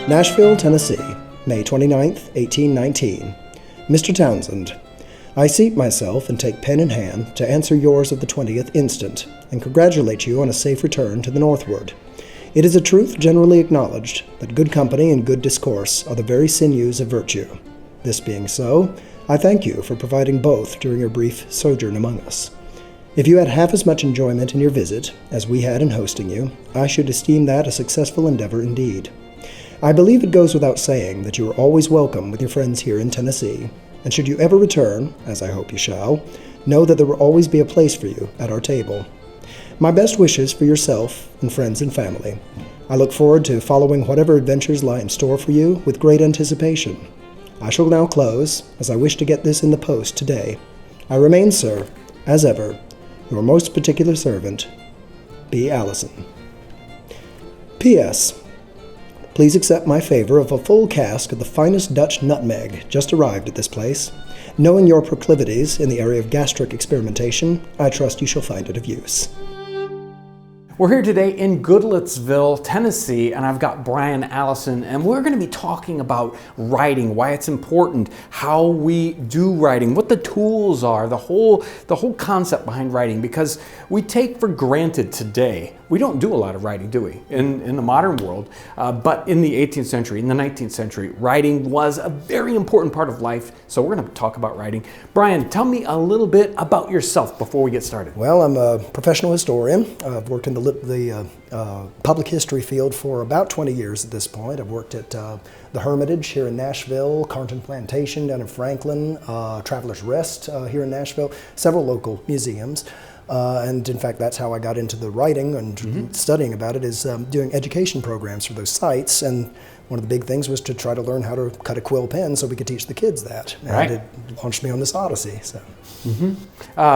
Nashville, Tennessee, May 29, 1819. Mr. Townsend, I seat myself and take pen in hand to answer yours of the 20th instant, and congratulate you on a safe return to the northward. It is a truth generally acknowledged that good company and good discourse are the very sinews of virtue. This being so, I thank you for providing both during your brief sojourn among us. If you had half as much enjoyment in your visit as we had in hosting you, I should esteem that a successful endeavor indeed. I believe it goes without saying that you are always welcome with your friends here in Tennessee, and should you ever return, as I hope you shall, know that there will always be a place for you at our table. My best wishes for yourself and friends and family. I look forward to following whatever adventures lie in store for you with great anticipation. I shall now close, as I wish to get this in the post today. I remain, sir, as ever, your most particular servant, B. Allison. P.S. Please accept my favor of a full cask of the finest Dutch nutmeg just arrived at this place. Knowing your proclivities in the area of gastric experimentation, I trust you shall find it of use. We're here today in Goodlettsville, Tennessee, and I've got Brian Allison, and we're going to be talking about writing, why it's important, how we do writing, what the tools are, the whole concept behind writing, because we take for granted today, we don't do a lot of writing, do we, in the modern world, but in the 18th century, in the 19th century, writing was a very important part of life, so we're going to talk about writing. Brian, tell me a little bit about yourself before we get started. Well, I'm a professional historian. I've worked in the public history field for about 20 years at this point. I've worked at the Hermitage here in Nashville, Carnton Plantation down in Franklin, Travelers Rest here in Nashville, several local museums. And in fact, that's how I got into the writing and studying about it, is doing education programs for those sites. And one of the big things was to try to learn how to cut a quill pen so we could teach the kids that. Right. And it launched me on this odyssey. So.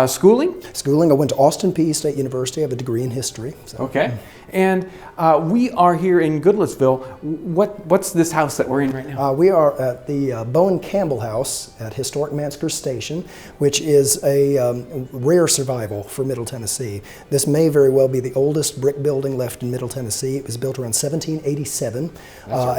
Schooling? Schooling, I went to Austin Peay State University. I have a degree in history. So. Okay. And we are here in Goodlettsville. What's this house that we're in right now? We are at the Bowen Campbell House at Historic Mansker Station, which is a rare survival for Middle Tennessee. This may very well be the oldest brick building left in Middle Tennessee. It was built around 1787,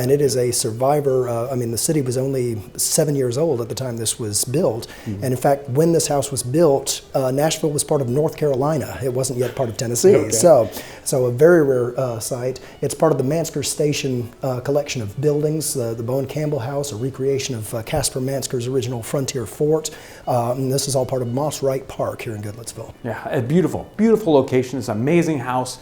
and it is a survivor. The city was only 7 years old at the time this was built. And in fact, when this house was built, Nashville was part of North Carolina. It wasn't yet part of Tennessee. Okay. So a very rare site. It's part of the Mansker Station collection of buildings, the Bowen Campbell House, a recreation of Caspar Mansker's original frontier fort. And this is all part of Moss Wright Park here in Goodlettsville. Yeah, a beautiful, beautiful location. It's an amazing house.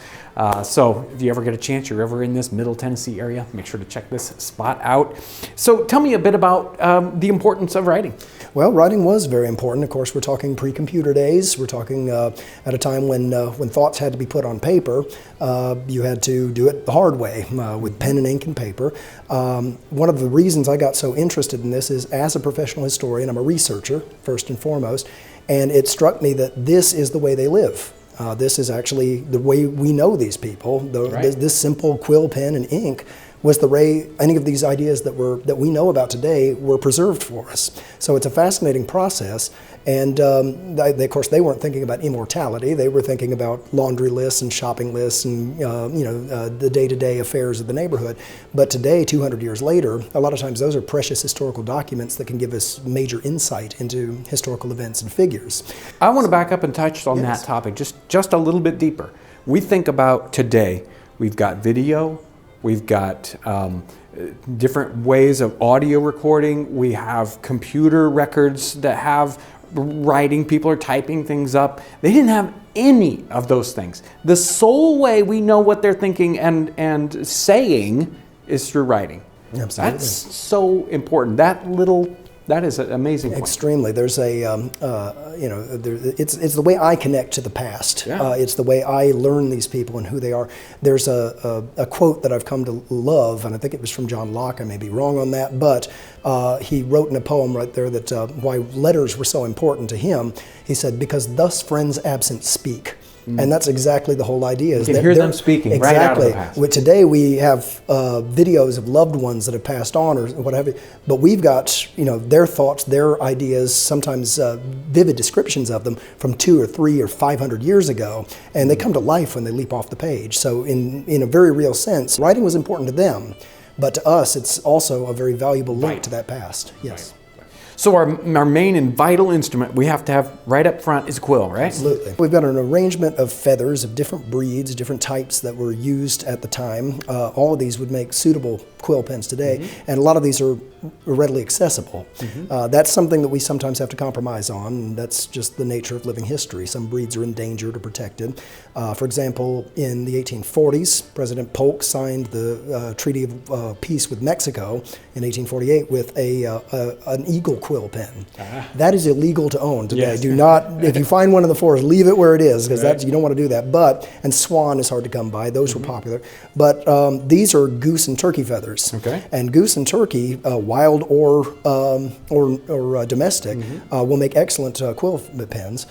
So if you ever get a chance, you're ever in this Middle Tennessee area, make sure to check this spot out. So tell me a bit about the importance of writing. Well, writing was very important. Of course, we're talking pre-computer days. We're talking at a time when thoughts had to be put on paper. You had to do it the hard way with pen and ink and paper. One of the reasons I got so interested in this is, as a professional historian, I'm a researcher, first and foremost, and it struck me that this is the way they live. This is actually the way we know these people. This simple quill, pen, and ink was the way any of these ideas that we know about today were preserved for us. So it's a fascinating process, and of course they weren't thinking about immortality. They were thinking about laundry lists and shopping lists and the day-to-day affairs of the neighborhood. But today, 200 years later, a lot of times those are precious historical documents that can give us major insight into historical events and figures. I want to back up and touch on that topic just a little bit deeper. We think about today, we've got video, we've got different ways of audio recording. We have computer records that have writing. People are typing things up. They didn't have any of those things. The sole way we know what they're thinking and saying is through writing. Absolutely. That's so important. That is an amazing point. Extremely. There's it's the way I connect to the past. Yeah. It's the way I learn these people and who they are. There's a quote that I've come to love, and I think it was from John Locke. I may be wrong on that, but he wrote in a poem right there that why letters were so important to him. He said, "Because thus friends absent speak." And that's exactly the whole idea. You can hear them speaking right out of the past. Today we have videos of loved ones that have passed on or whatever, but we've got their thoughts, their ideas, sometimes vivid descriptions of them from 2 or 3 or 500 years ago, and they come to life when they leap off the page. So in a very real sense, writing was important to them. but to us, it's also a very valuable link to that past. Yes. So our main and vital instrument we have to have right up front is a quill, right? Absolutely. We've got an arrangement of feathers of different breeds, different types that were used at the time. All of these would make suitable quill pens today, and a lot of these are readily accessible. That's something that we sometimes have to compromise on, and that's just the nature of living history. Some breeds are endangered or protected. For example, in the 1840s, President Polk signed the Treaty of Peace with Mexico in 1848 with an eagle quill pen. That is illegal to own today. Yes. Do not, if you find one in the forest, leave it where it is, because you don't want to do that. And swan is hard to come by. Those were popular. But these are goose and turkey feathers. Okay. And goose and turkey, wild or domestic, will make excellent quill pens.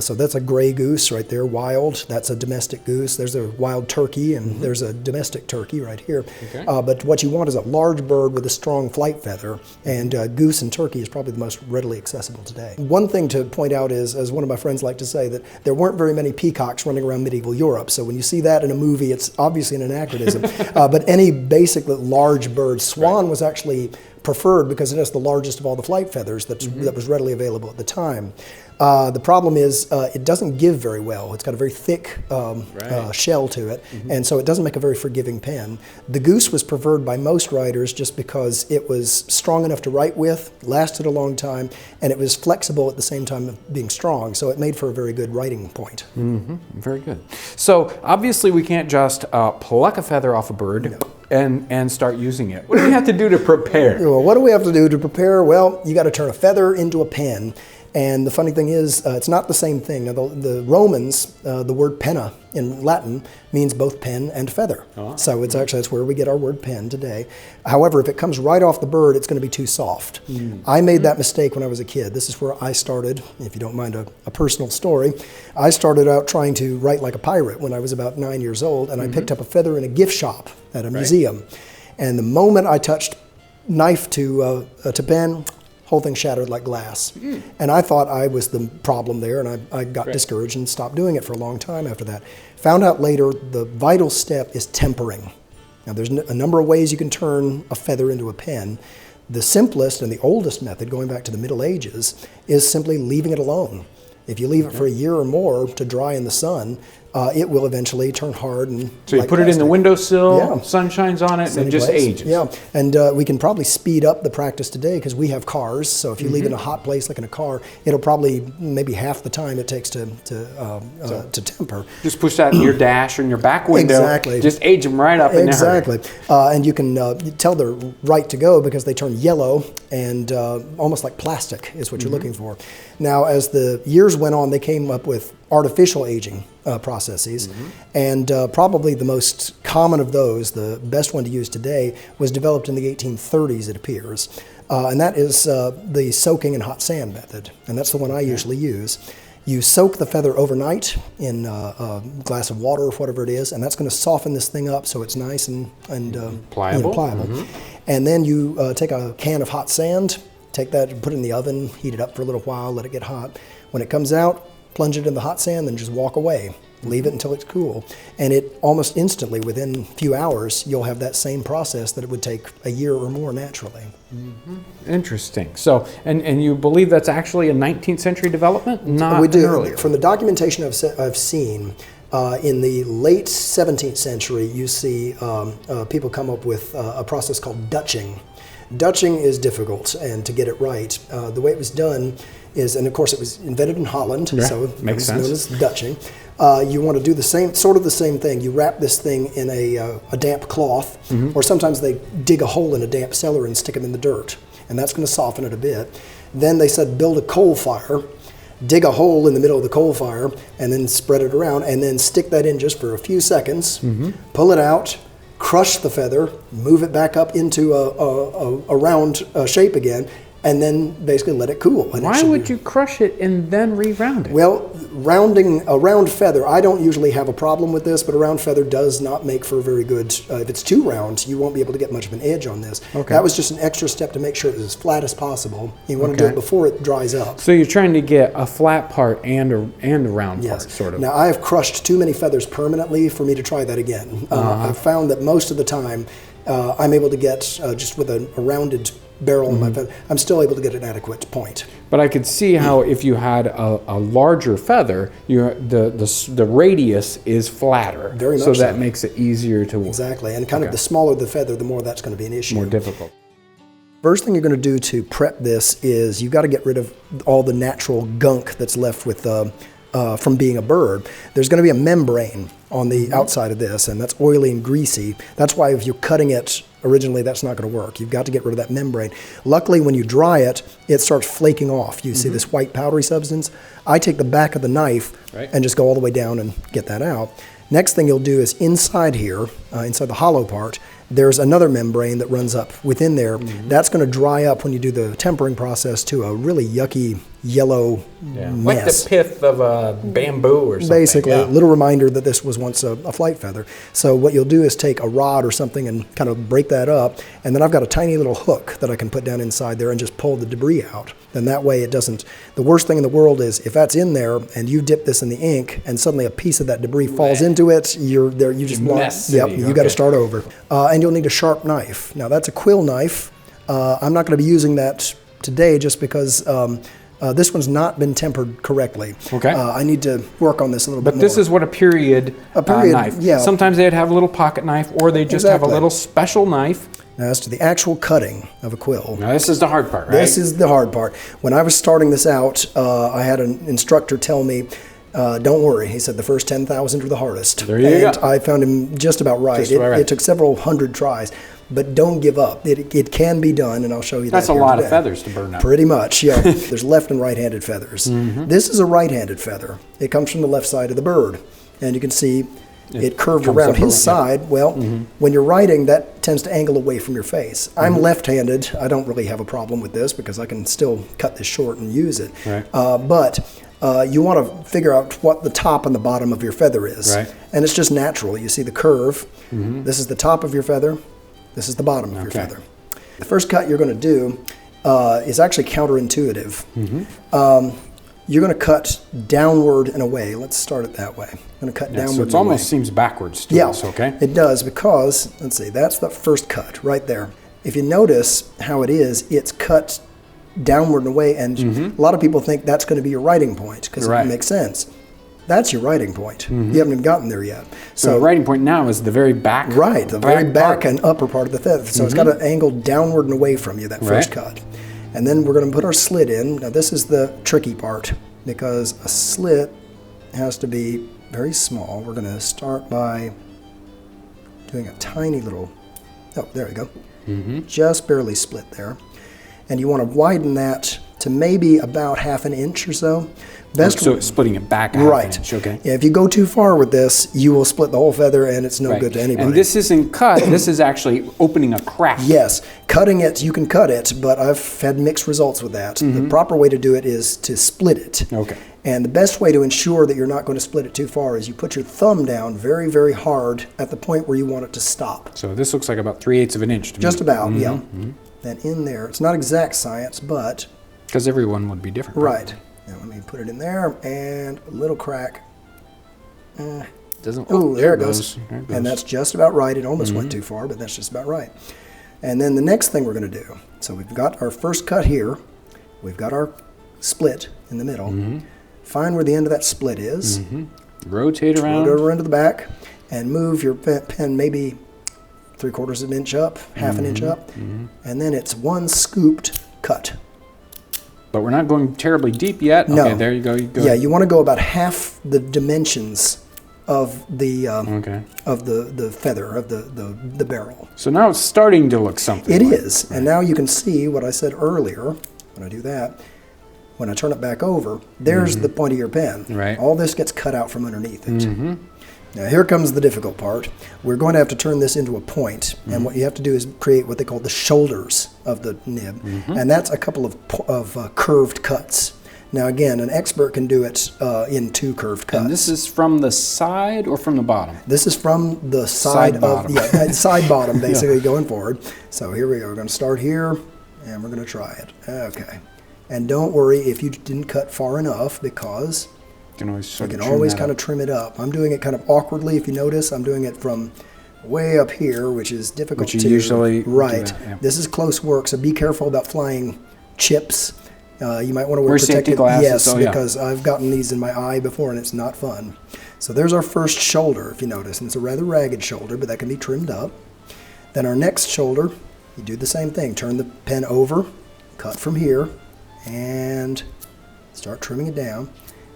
So that's a gray goose right there, wild. That's a domestic goose. There's a wild turkey, and there's a domestic turkey right here. Okay. But what you want is a large bird with a strong flight feather, and goose and turkey is probably the most readily accessible today. One thing to point out is, as one of my friends like to say, that there weren't very many peacocks running around medieval Europe. So when you see that in a movie, it's obviously an anachronism. But any basic large bird, swan was actually preferred because it has the largest of all the flight feathers that was readily available at the time. The problem is it doesn't give very well. It's got a very thick shell to it, and so it doesn't make a very forgiving pen. The goose was preferred by most writers just because it was strong enough to write with, lasted a long time, and it was flexible at the same time of being strong, so it made for a very good writing point. Very good. So obviously we can't just pluck a feather off a bird and start using it. What do we have to do to prepare? Well, what do we have to do to prepare? Well, you got to turn a feather into a pen. And the funny thing is, it's not the same thing. Now, the Romans, the word penna in Latin means both pen and feather. So it's actually, that's where we get our word pen today. However, if it comes right off the bird, it's going to be too soft. I made that mistake when I was a kid. This is where I started, if you don't mind a personal story. I started out trying to write like a pirate when I was about 9 years old, and I picked up a feather in a gift shop at a museum. And the moment I touched knife to pen, whole thing shattered like glass. And I thought I was the problem there, and I got discouraged and stopped doing it for a long time after that. Found out later the vital step is tempering. Now there's a number of ways you can turn a feather into a pen. The simplest and the oldest method, going back to the Middle Ages, is simply leaving it alone. If you leave it for a year or more to dry in the sun, it will eventually turn hard. And so you put it in the windowsill, sun shines on it, and it just ages. Yeah, and we can probably speed up the practice today because we have cars. So if you leave it in a hot place like in a car, it'll probably maybe half the time it takes to temper. Just push that in your dash or in your back window. Exactly. Just age them right up in there. Exactly. And you can tell they're right to go because they turn yellow and almost like plastic is what you're looking for. Now, as the years went on, they came up with artificial aging processes, and probably the most common of those, the best one to use today, was developed in the 1830s, it appears, and that is the soaking in hot sand method, and that's the one I usually use. You soak the feather overnight in a glass of water or whatever it is, and that's going to soften this thing up so it's nice and pliable. And then you take a can of hot sand, take that and put it in the oven, heat it up for a little while, let it get hot. When it comes out, plunge it in the hot sand, then just walk away. Leave it until it's cool. And it almost instantly, within a few hours, you'll have that same process that it would take a year or more naturally. Interesting. So, and you believe that's actually a 19th century development? Not we do. Earlier. From the documentation I've seen, in the late 17th century, you see people come up with a process called Dutching. Dutching is difficult, and to get it right, the way it was done is, and of course it was invented in Holland, so it was known as Dutching. You want to do the same thing. You wrap this thing in a damp cloth, or sometimes they dig a hole in a damp cellar and stick them in the dirt, and that's going to soften it a bit. Then they said build a coal fire, dig a hole in the middle of the coal fire, and then spread it around, and then stick that in just for a few seconds, pull it out, crush the feather, move it back up into a round shape again, and then basically let it cool. And why would you crush it and then re-round it? Well, rounding a round feather, I don't usually have a problem with this, but a round feather does not make for a very good, if it's too round, you won't be able to get much of an edge on this. That was just an extra step to make sure it was as flat as possible. You want to do it before it dries up. So you're trying to get a flat part and a round part, sort of. Now, I have crushed too many feathers permanently for me to try that again. I've found that most of the time, I'm able to get, just with a rounded barrel on my feather, I'm still able to get an adequate point. But I could see how if you had a larger feather, the radius is flatter. Very much so. so. That makes it easier to work. Exactly, and kind of the smaller the feather, the more that's going to be an issue. More difficult. First thing you're going to do to prep this is you've got to get rid of all the natural gunk that's left with from being a bird. There's going to be a membrane on the outside of this, and that's oily and greasy. That's why if you're cutting it originally, that's not going to work. You've got to get rid of that membrane. Luckily, when you dry it, it starts flaking off. You see this white powdery substance? I take the back of the knife and just go all the way down and get that out. Next thing you'll do is inside here, inside the hollow part, there's another membrane that runs up within there. That's going to dry up when you do the tempering process to a really yucky yellow mess. Like the pith of a bamboo or something. Basically, a little reminder that this was once a flight feather. So what you'll do is take a rod or something and kind of break that up, and then I've got a tiny little hook that I can put down inside there and just pull the debris out. Then that way it doesn't, the worst thing in the world is if that's in there and you dip this in the ink and suddenly a piece of that debris falls into it, you're there, you just want, you got to start over. And you'll need a sharp knife. Now that's a Quill knife. I'm not going to be using that today just because this one's not been tempered correctly. Okay. I need to work on this a little bit more. But this is what a period knife. Yeah. Sometimes they'd have a little pocket knife, or they just have a little special knife. Now, as to the actual cutting of a quill. Now, this is the hard part, right? This is the hard part. When I was starting this out, I had an instructor tell me, don't worry. He said the first 10,000 are the hardest. There you go. I found him just about right. Just about right. It took several hundred tries. But don't give up. It can be done, and I'll show you That's that. That's a lot of feathers to burn up. Pretty much, yeah. There's left and right-handed feathers. This is a right-handed feather. It comes from the left side of the bird. And you can see it curved around his side. Well, when you're writing, that tends to angle away from your face. I'm left-handed. I don't really have a problem with this because I can still cut this short and use it. Right. But you want to figure out what the top and the bottom of your feather is. Right. And it's just natural. You see the curve. This is the top of your feather. This is the bottom of your feather. The first cut you're going to do is actually counterintuitive. You're going to cut downward and away. Let's start it that way. I'm going to cut downward. So it almost seems backwards to us, okay? It does because, let's see, that's the first cut right there. If you notice how it is, it's cut downward and away, and a lot of people think that's going to be your writing point because it makes sense. That's your writing point. You haven't even gotten there yet. So the writing point now is the very back. Right, the very back and upper part of the feather. So it's got to angle downward and away from you, that first cut. And then we're going to put our slit in. Now this is the tricky part because a slit has to be very small. We're going to start by doing a tiny little, oh, there we go. Just barely split there. And you want to widen that to maybe about half an inch or so. So splitting it back a half an inch, okay. Yeah, if you go too far with this, you will split the whole feather and it's no good to anybody. And this isn't cut, this is actually opening a crack. Yes, cutting it, you can cut it, but I've had mixed results with that. The proper way to do it is to split it. Okay. And the best way to ensure that you're not going to split it too far is you put your thumb down very, very hard at the point where you want it to stop. So this looks like about 3/8 of an inch to me. Just about, yeah. Then in there, it's not exact science, but... Because everyone would be different. Right. Now let me put it in there, and a little crack. Doesn't. Oh, there it goes. And that's just about right. It almost went too far, but that's just about right. And then the next thing we're going to do, so we've got our first cut here. We've got our split in the middle. Find where the end of that split is. Rotate around. Rotate over into the back, and move your pen maybe 3/4 of an inch up, half an inch up, and then it's one scooped cut. But we're not going terribly deep yet. No. Okay, there you go. Yeah, you want to go about half the dimensions of the the feather of the barrel. So now it's starting to look something. It is, and now you can see what I said earlier. When I do that, when I turn it back over, there's the point of your pen. Right. All this gets cut out from underneath it. Now here comes the difficult part. We're going to have to turn this into a point, and what you have to do is create what they call the shoulders of the nib, and that's a couple of curved cuts. Now again, an expert can do it in 2 curved cuts. And this is from the side or from the bottom? This is from the side bottom. side bottom, basically going forward. So here we go. We're going to start here, and we're going to try it. Okay. And don't worry if you didn't cut far enough, because you can always kind of trim it up. I'm doing it kind of awkwardly. If you notice, I'm doing it from way up here, which is difficult Which you to usually do right. that, yeah. This is close work, so be careful about flying chips. You might want to wear Wear safety protective glasses, yes, oh, yeah. because I've gotten these in my eye before, and it's not fun. So there's our first shoulder, if you notice, and it's a rather ragged shoulder, but that can be trimmed up. Then our next shoulder, you do the same thing. Turn the pen over, cut from here, and start trimming it down.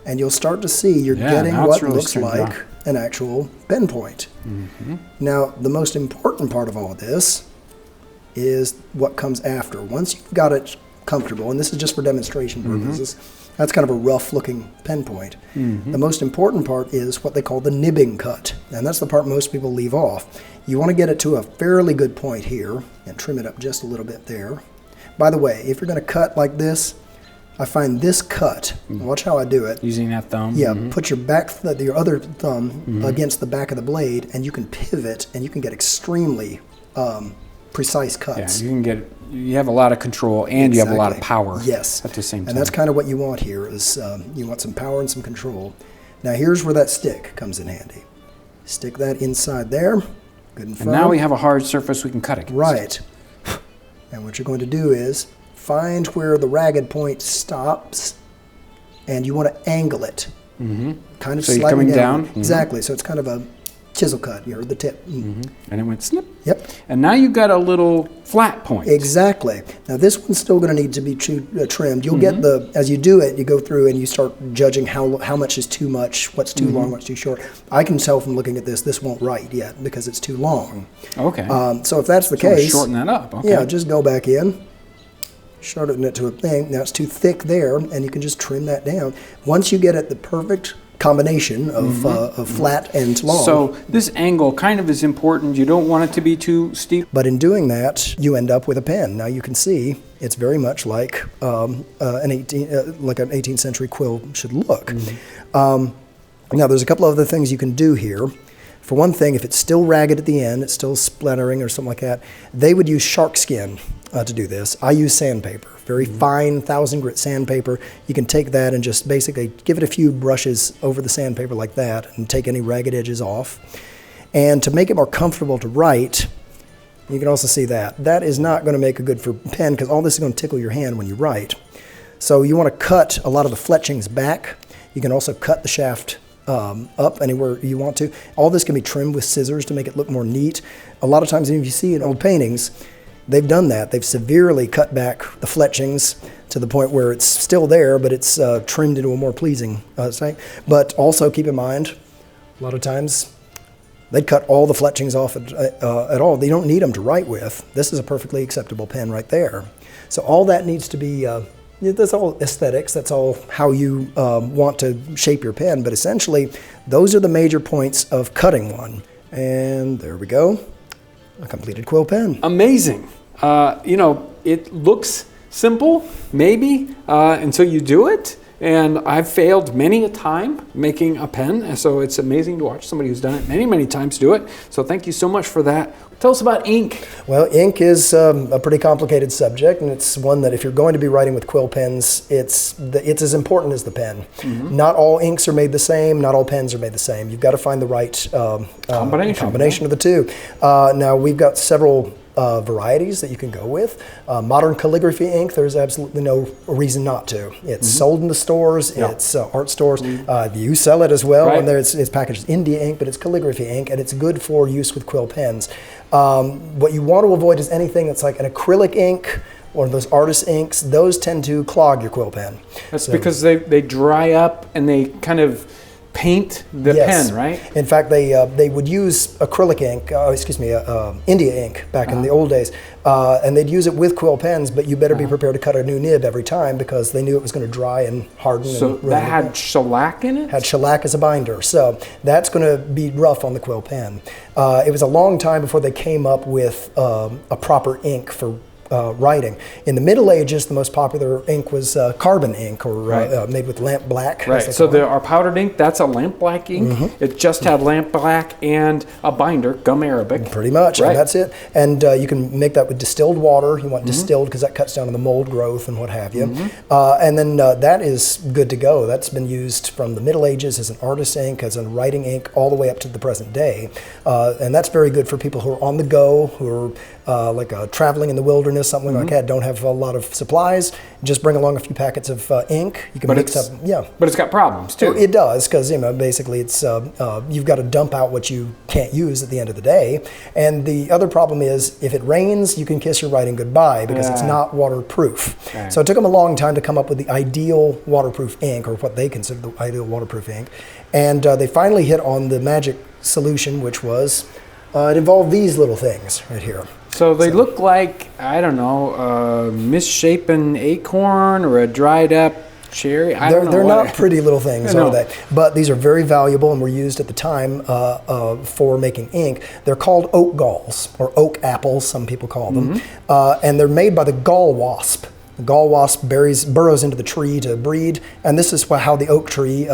And you'll start to see you're getting now it's what really looks trimmed like down. an actual pen point. Now, the most important part of all of this is what comes after. Once you've got it comfortable, and this is just for demonstration purposes, that's kind of a rough looking pen point. The most important part is what they call the nibbing cut, and that's the part most people leave off. You want to get it to a fairly good point here and trim it up just a little bit there. By the way, if you're going to cut like this, I find this cut, watch how I do it. Using that thumb. Yeah, put your your other thumb against the back of the blade, and you can pivot, and you can get extremely precise cuts. Yeah, you have a lot of control, and you have a lot of power. Yes, at the same time. And that's kind of what you want here. Is you want some power and some control. Now here's where that stick comes in handy. Stick that inside there, good and firm. And now we have a hard surface we can cut against. Right. And what you're going to do is find where the ragged point stops, and you want to angle it. Kind of So you're slightly coming down? Exactly. So it's kind of a chisel cut. You heard the tip. And it went snip. Yep. And now you've got a little flat point. Exactly. Now this one's still going to need to be trimmed. You'll get as you do it, you go through and you start judging how much is too much, what's too long, what's too short. I can tell from looking at this won't write yet because it's too long. Okay. So if that's the So case, shorten that up. Okay. yeah, just go back in, shorten it to a thing. Now it's too thick there, and you can just trim that down. Once you get it the perfect combination of flat and long. So this angle kind of is important. You don't want it to be too steep. But in doing that, you end up with a pen. Now you can see it's very much like an 18th century quill should look. Now there's a couple of other things you can do here. For one thing, if it's still ragged at the end, it's still splattering or something like that, they would use shark skin to do this. I use sandpaper, very fine 1000 grit sandpaper. You can take that and just basically give it a few brushes over the sandpaper like that and take any ragged edges off. And to make it more comfortable to write, you can also see that. That is not going to make a good for pen because all this is going to tickle your hand when you write. So you want to cut a lot of the fletchings back. You can also cut the shaft up anywhere you want to. All this can be trimmed with scissors to make it look more neat. A lot of times, if you see in old paintings, they've done that. They've severely cut back the fletchings to the point where it's still there, but it's trimmed into a more pleasing sight. But also keep in mind, a lot of times, they'd cut all the fletchings off at all. They don't need them to write with. This is a perfectly acceptable pen right there. So all that needs to be that's all aesthetics. That's all how you want to shape your pen. But essentially, those are the major points of cutting one. And there we go, a completed quill pen. Amazing. It looks simple, maybe, until you do it. And I've failed many a time making a pen, so it's amazing to watch somebody who's done it many, many times do it. So thank you so much for that. Tell us about ink. Well, ink is a pretty complicated subject, and it's one that if you're going to be writing with quill pens, it's as important as the pen. Not all inks are made the same. Not all pens are made the same. You've got to find the right combination of the two. Now, we've got several varieties that you can go with. Modern calligraphy ink, there's absolutely no reason not to. It's sold in the stores, it's art stores. You sell it as well, and it's packaged as India ink, but it's calligraphy ink, and it's good for use with quill pens. What you want to avoid is anything that's like an acrylic ink or those artist inks. Those tend to clog your quill pen. That's because they dry up and they kind of paint the pen, right? In fact, they would use acrylic ink, India ink back in the old days, and they'd use it with quill pens, but you better be prepared to cut a new nib every time because they knew it was going to dry and harden. So and that had shellac in it? Had shellac as a binder, so that's going to be rough on the quill pen. It was a long time before they came up with a proper ink for writing. In the Middle Ages, the most popular ink was carbon ink, or made with lamp black. Right. So our powdered ink, that's a lamp black ink. It just had lamp black and a binder, gum arabic. Pretty much, and that's it. And you can make that with distilled water. You want distilled because that cuts down on the mold growth and what have you. And then that is good to go. That's been used from the Middle Ages as an artist ink, as a writing ink, all the way up to the present day. And that's very good for people who are on the go, who are traveling in the wilderness, something like that, don't have a lot of supplies. Just bring along a few packets of ink. You can mix up, But it's got problems too. It does, because basically it's you've got to dump out what you can't use at the end of the day. And the other problem is, if it rains, you can kiss your writing goodbye because it's not waterproof. So it took them a long time to come up with the ideal waterproof ink, or what they consider the ideal waterproof ink. And they finally hit on the magic solution, which was it involved these little things right here. So they look like, I don't know, a misshapen acorn or a dried up cherry. They're not pretty little things, are they? But these are very valuable and were used at the time for making ink. They're called oak galls, or oak apples, some people call them. And they're made by the gall wasp. The gall wasp burrows into the tree to breed, and this is how the oak tree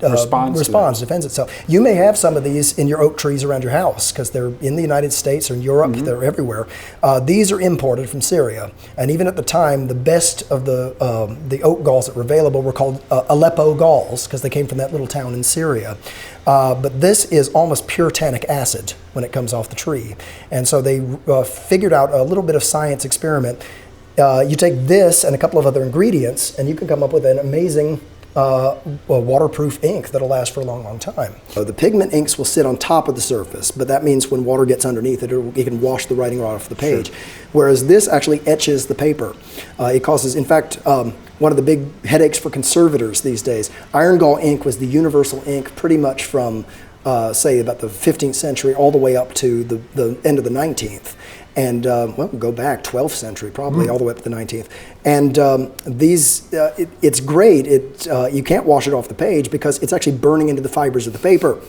responds, defends itself. You may have some of these in your oak trees around your house because they're in the United States or in Europe. They're everywhere. These are imported from Syria, and even at the time, the best of the oak galls that were available were called Aleppo galls because they came from that little town in Syria. But this is almost pure tannic acid when it comes off the tree, and so they figured out a little bit of science experiment. You take this and a couple of other ingredients, and you can come up with an amazing waterproof ink that'll last for a long, long time. The pigment inks will sit on top of the surface, but that means when water gets underneath it, it can wash the writing right off the page. Whereas this actually etches the paper. It causes, in fact, one of the big headaches for conservators these days. Iron gall ink was the universal ink pretty much from, say, about the 15th century all the way up to the end of the 19th. And go back 12th century, probably all the way up to the 19th. And it's great. You can't wash it off the page because it's actually burning into the fibers of the paper.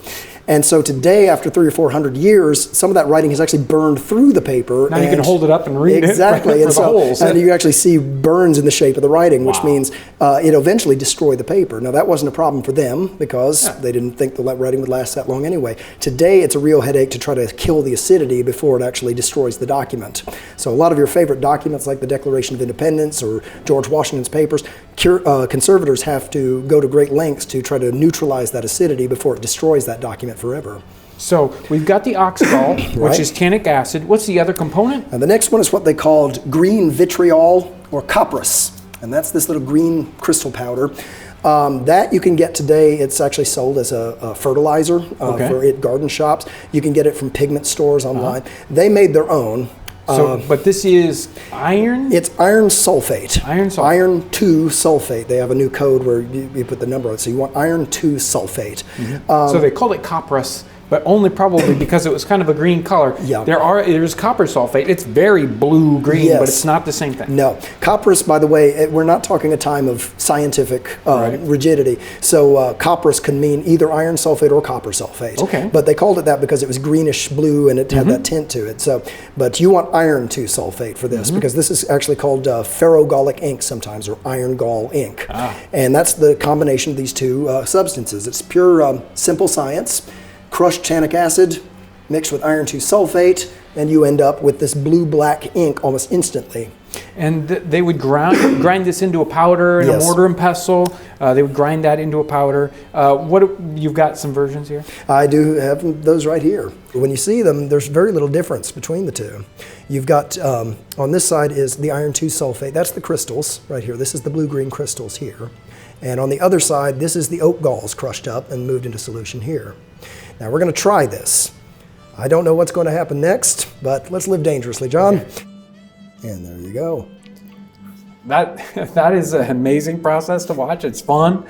And so today, after 300 or 400 years, some of that writing has actually burned through the paper. Now you can hold it up and read exactly. it. Exactly. And you actually see burns in the shape of the writing, which means it eventually destroyed the paper. Now that wasn't a problem for them because they didn't think the writing would last that long anyway. Today, it's a real headache to try to kill the acidity before it actually destroys the document. So a lot of your favorite documents like the Declaration of Independence or George Washington's papers, conservators have to go to great lengths to try to neutralize that acidity before it destroys that document forever. So we've got the oxgall, which is tannic acid. What's the other component? And the next one is what they called green vitriol or copperas. And that's this little green crystal powder. That you can get today. It's actually sold as a fertilizer for garden shops. You can get it from pigment stores online. They made their own. But this is iron? It's iron sulfate. Iron sulfate. Iron 2 sulfate. They have a new code where you put the number on it. So you want iron 2 sulfate. So they called it copperas, but only probably because it was kind of a green color. Yeah. There's copper sulfate. It's very blue-green, but it's not the same thing. No. Copperas, by the way, we're not talking a time of scientific rigidity. So copperas can mean either iron sulfate or copper sulfate. Okay. But they called it that because it was greenish blue and it had that tint to it. So, but you want iron 2 sulfate for this because this is actually called ferrogallic ink sometimes, or iron gall ink. And that's the combination of these two substances. It's pure simple science. Crushed tannic acid mixed with iron 2 sulfate, and you end up with this blue-black ink almost instantly. And they would grind this into a powder in a mortar and pestle. They would grind that into a powder. You've got some versions here? I do have those right here. When you see them, there's very little difference between the two. You've got, on this side is the iron 2 sulfate. That's the crystals right here. This is the blue-green crystals here. And on the other side, this is the oak galls crushed up and moved into solution here. Now we're going to try this. I don't know what's going to happen next, but let's live dangerously, John. And there you go. That is an amazing process to watch. It's fun.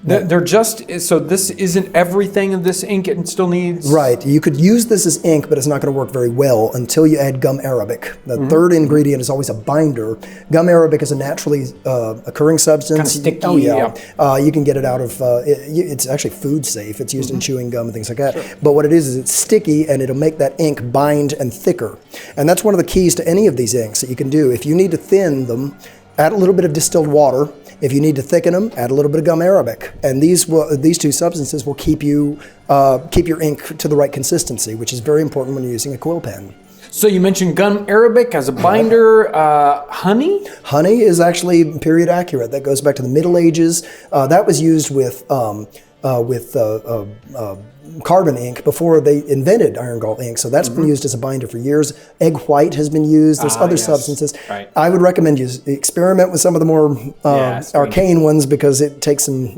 They're just, so this isn't everything of this ink it still needs? Right. You could use this as ink, but it's not going to work very well until you add gum arabic. The third ingredient is always a binder. Gum arabic is a naturally occurring substance. Kind of sticky. Oh, yeah. You can get it out of, it's actually food safe. It's used in chewing gum and things like that. Sure. But what it is it's sticky, and it'll make that ink bind and thicker. And that's one of the keys to any of these inks that you can do. If you need to thin them, add a little bit of distilled water. If you need to thicken them, add a little bit of gum arabic, and these two substances will keep your ink to the right consistency, which is very important when you're using a quill pen. So you mentioned gum arabic as a binder. Honey? Honey is actually period accurate. That goes back to the Middle Ages. That was used with carbon ink before they invented iron gall ink. So that's been used as a binder for years. Egg white has been used. There's other substances. Right. I would recommend you experiment with some of the more arcane ones because it takes some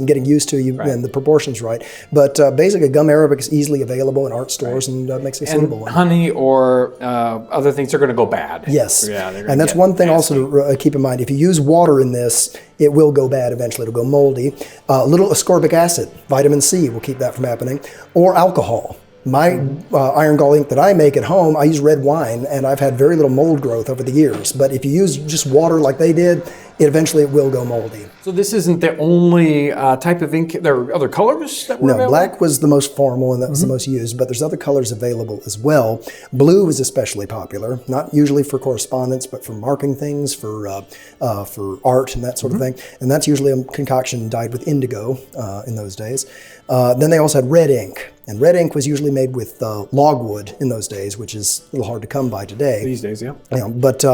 getting used to and the proportions right. But basically, gum arabic is easily available in art stores and makes a suitable one. Honey or other things are going to go bad. Yes. Yeah, and that's one thing also to keep in mind. If you use water in this, it will go bad eventually. It'll go moldy. A little ascorbic acid, vitamin C, will keep that from happening. Or alcohol. My iron gall ink that I make at home, I use red wine, and I've had very little mold growth over the years. But if you use just water like they did, eventually it will go moldy. So this isn't the only type of ink. There are other colors that were available? Black was the most formal, and that was the most used, but there's other colors available as well. Blue is especially popular, not usually for correspondence, but for marking things, for art and that sort of thing. And that's usually a concoction dyed with indigo in those days. Then they also had red ink. And red ink was usually made with logwood in those days, which is a little hard to come by today. These days, yeah. But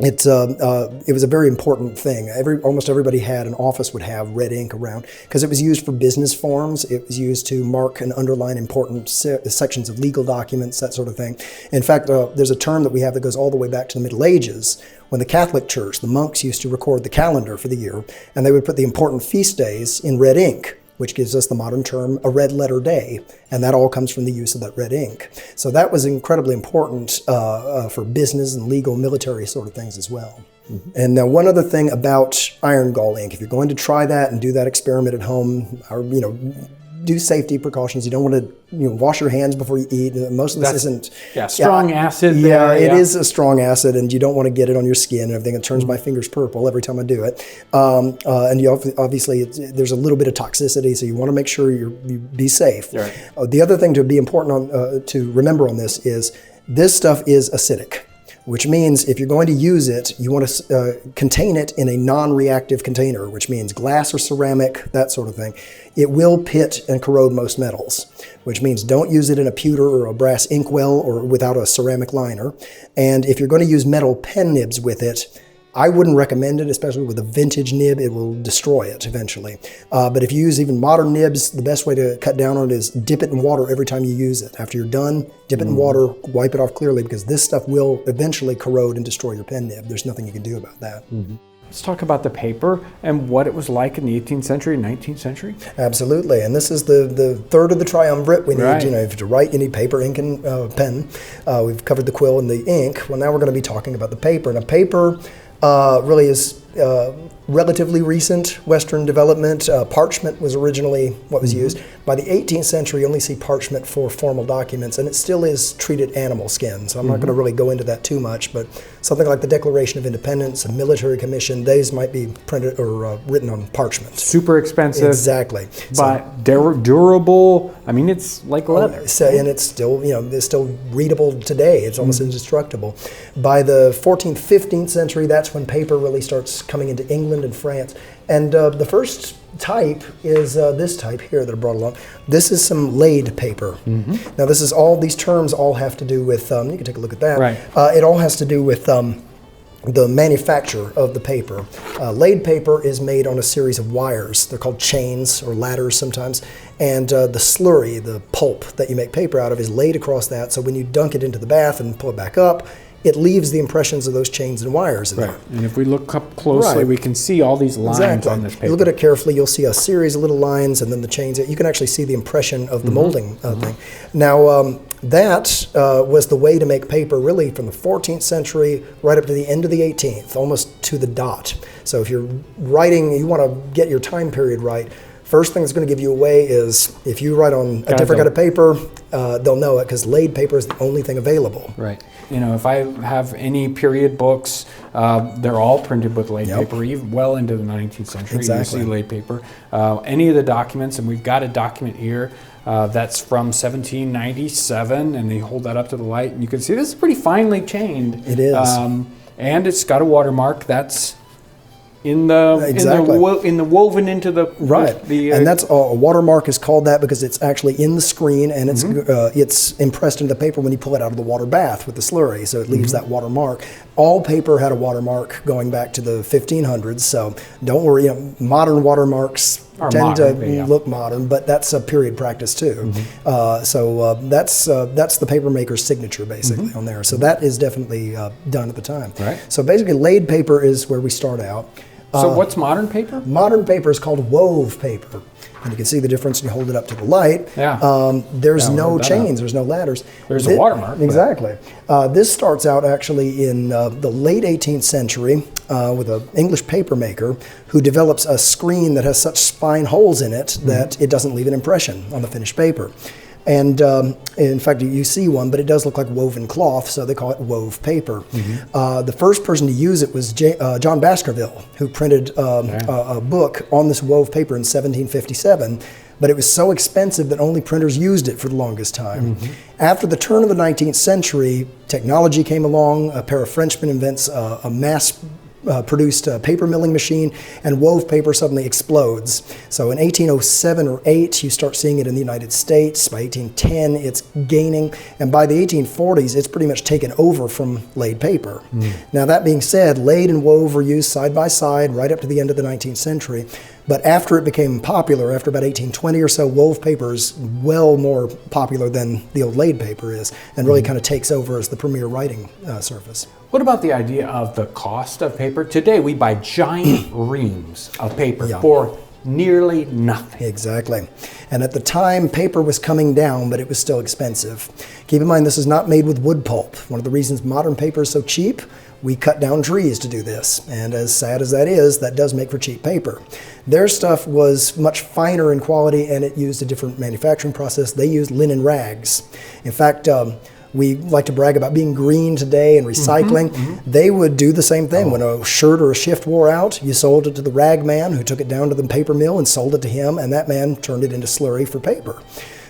it was a very important thing. Almost everybody had an office would have red ink around because it was used for business forms. It was used to mark and underline important sections of legal documents, that sort of thing. In fact, there's a term that we have that goes all the way back to the Middle Ages when the Catholic Church, the monks used to record the calendar for the year, and they would put the important feast days in red ink, which gives us the modern term a red letter day. And that all comes from the use of that red ink. So that was incredibly important for business and legal, military sort of things as well. And now one other thing about iron gall ink, if you're going to try that and do that experiment at home, or, do safety precautions. You don't want to wash your hands before you eat. Most of this isn't... Yeah, strong acid. Yeah, it is a strong acid, and you don't want to get it on your skin and everything. It turns my fingers purple every time I do it. And you obviously, there's a little bit of toxicity, so you want to make sure you be safe. Right. The other thing to be important to remember on this is this stuff is acidic, which means if you're going to use it, you want to contain it in a non-reactive container, which means glass or ceramic, that sort of thing. It will pit and corrode most metals, which means don't use it in a pewter or a brass inkwell or without a ceramic liner. And if you're going to use metal pen nibs with it, I wouldn't recommend it, especially with a vintage nib. It will destroy it eventually. But if you use even modern nibs, the best way to cut down on it is dip it in water every time you use it. After you're done, dip it in water, wipe it off clearly, because this stuff will eventually corrode and destroy your pen nib. There's nothing you can do about that. Let's talk about the paper and what it was like in the 18th century, 19th century. Absolutely, and this is the third of the triumvirate we need. Right. If to write, you need paper, ink, and pen. We've covered the quill and the ink. Well, now we're going to be talking about the paper. And a paper really is relatively recent Western development. Parchment was originally what was used. By the 18th century, you only see parchment for formal documents, and it still is treated animal skin. So I'm not going to really go into that too much, but something like the Declaration of Independence, a military commission, these might be printed or written on parchment. Super expensive. Exactly. But durable. I mean, it's like leather. And it's still, it's still readable today. It's almost indestructible. By the 14th, 15th century, that's when paper really starts coming into England and France. And the first type is this type here that I brought along. This is some laid paper. Now these terms all have to do with, you can take a look at that. Right. It all has to do with the manufacture of the paper. Laid paper is made on a series of wires. They're called chains or ladders sometimes. And the slurry, the pulp that you make paper out of, is laid across that. So when you dunk it into the bath and pull it back up, it leaves the impressions of those chains and wires in there. And if we look up closely, we can see all these lines on this paper. You look at it carefully, you'll see a series of little lines and then the chains. You can actually see the impression of the molding thing. Now, that was the way to make paper really from the 14th century right up to the end of the 18th, almost to the dot. So if you're writing, you want to get your time period right, first thing that's going to give you away is if you write on a different kind of paper, they'll know it because laid paper is the only thing available. Right. You know, if I have any period books, they're all printed with laid paper, even well into the 19th century. Exactly. You see laid paper. Any of the documents, and we've got a document here that's from 1797, and they hold that up to the light, and you can see this is pretty finely chained. It is. And it's got a watermark that's in the woven into the and that's a watermark is called that because it's actually in the screen and it's impressed into the paper when you pull it out of the water bath with the slurry, so it leaves that watermark. All paper had a watermark going back to the 1500s, so don't worry. Modern watermarks tend to look modern, but that's a period practice too. So that's the paper maker's signature basically on there. So that is definitely done at the time. Right. So basically, laid paper is where we start out. So what's modern paper? Modern paper is called wove paper. And you can see the difference when you hold it up to the light. There's no chains, there's no ladders. There's a watermark. Exactly. This starts out actually in the late 18th century with an English paper maker who develops a screen that has such spine holes in it that it doesn't leave an impression on the finished paper. And in fact, you see one, but it does look like woven cloth, so they call it wove paper. The first person to use it was John Baskerville, who printed a book on this wove paper in 1757, but it was so expensive that only printers used it for the longest time. After the turn of the 19th century, technology came along. A pair of Frenchmen invents a mass produced paper milling machine, and wove paper suddenly explodes. So in 1807 or 8, you start seeing it in the United States. By 1810, it's gaining, and by the 1840s, it's pretty much taken over from laid paper. Now that being said, laid and wove were used side by side right up to the end of the 19th century. But after it became popular, after about 1820 or so, wove paper is well more popular than the old laid paper is, and really kind of takes over as the premier writing surface. What about the idea of the cost of paper? Today we buy giant reams of paper for nearly nothing. Exactly. And at the time, paper was coming down, but it was still expensive. Keep in mind, this is not made with wood pulp. One of the reasons modern paper is so cheap, we cut down trees to do this. And as sad as that is, that does make for cheap paper. Their stuff was much finer in quality, and it used a different manufacturing process. They used linen rags. In fact, we like to brag about being green today and recycling. They would do the same thing. When a shirt or a shift wore out, you sold it to the rag man who took it down to the paper mill and sold it to him, and that man turned it into slurry for paper.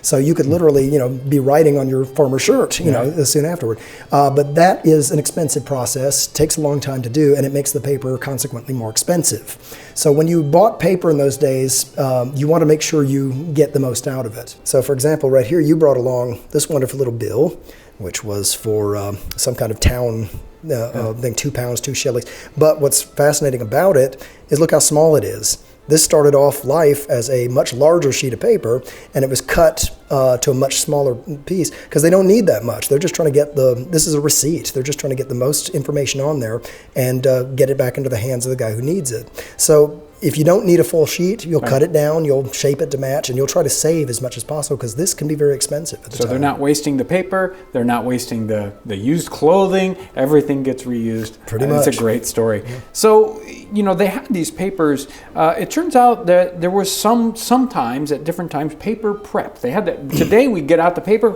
So you could literally, be writing on your former shirt, soon afterward. But that is an expensive process, takes a long time to do, and it makes the paper consequently more expensive. So when you bought paper in those days, you want to make sure you get the most out of it. So for example, right here, you brought along this wonderful little bill, which was for some kind of town thing, 2 pounds, 2 shillings. But what's fascinating about it is look how small it is. This started off life as a much larger sheet of paper, and it was cut to a much smaller piece because they don't need that much. They're just trying to get this is a receipt. They're just trying to get the most information on there and get it back into the hands of the guy who needs it. So if you don't need a full sheet, you'll cut it down, you'll shape it to match, and you'll try to save as much as possible because this can be very expensive at the time. So they're not wasting the paper, they're not wasting the used clothing, everything gets reused. Pretty much. It's a great story. So, they had these papers. It turns out that there was sometimes, at different times, paper prep. They had that. Today we get out the paper,